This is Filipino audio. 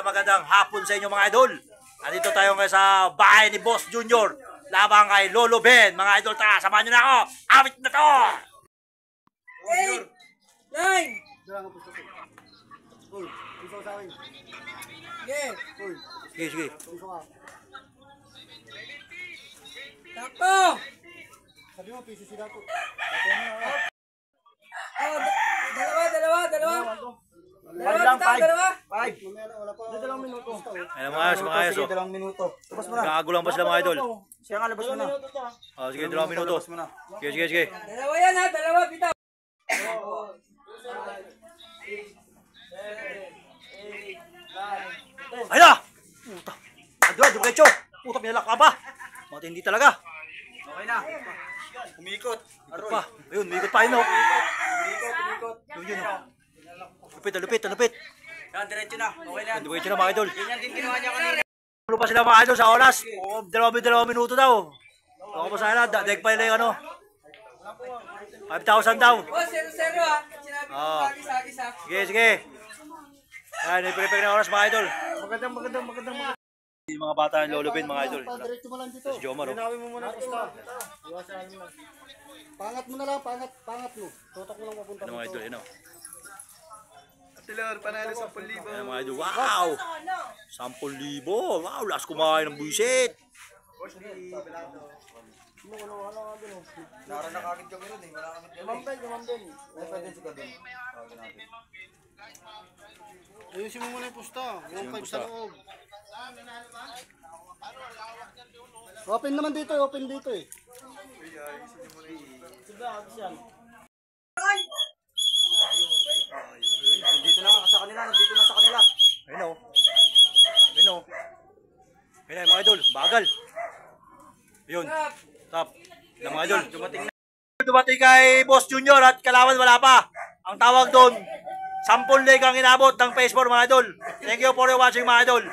Magandang hapon sa inyo mga idol. Nandito tayo ngayon sa bahay ni Boss Junior. Labang kay Lolo Ben. Mga idol, tara, samahan nyo na ako. Awit na to! 8, 9. Sige. Takto! Sabi mo, piso sila po. Dalawa. 5. Wala pa. Dalawang minuto. Ayun mga ayos. Sige, 2 minuto. Tapos mo na. Nakago lang ba sila mga idol? Siya nga, labas mo na. Sige, 2 minuto. Sige. Dalawa yan ha, dalawa, bitaw. Ayun na! Puta. Diretso. Puta, pinalak ka ba? Matindi talaga. Okay na. Umikot. Pa. Ayun, umikot pa yun, no? Umikot. Yun. Lupit. Yan, diretso na. Okay na. Diretso na mga idol. Ganyan din ginawa niya kanina. Ano pa sila mga idol sa oras? 2 minuto daw. Ako pa sana, daig pa nila yung ano. 5,000 daw. Oh, 0-0 ha. Sinabi ko isa. Sige. Ayan, i-prepare na oras mga idol. Magandang. Yung mga bata ng Lolo Ben, mga idol. Diretso mo lang dito. Si Jomar, oh. Linawin mo muna pusta. Iwasan mo lang. Pangat mo na lang, pangat mo. Tutok mo lang mapunta. Ano mga idol, yun o. Silor, panalo 10,000. Ayan mga idol, wow! 10,000. Wow, last kumain ng buisit. Nara na kagad kami rin eh. Wala kami dyan. Lumambel. May pwede si Kadun. Ayusin mo muna yung pusta. Yung 5 sa loob. Open naman dito eh. Dito na sa kanila, dito na sa kanila. Ayun o. Ayun mga idol, bagal. Yun, top. Yan mga idol, dumating kay Boss Junior at kalaban wala pa. Ang tawag doon, 10 leg ang inabot ng PS4 mga idol. Thank you for watching mga idol.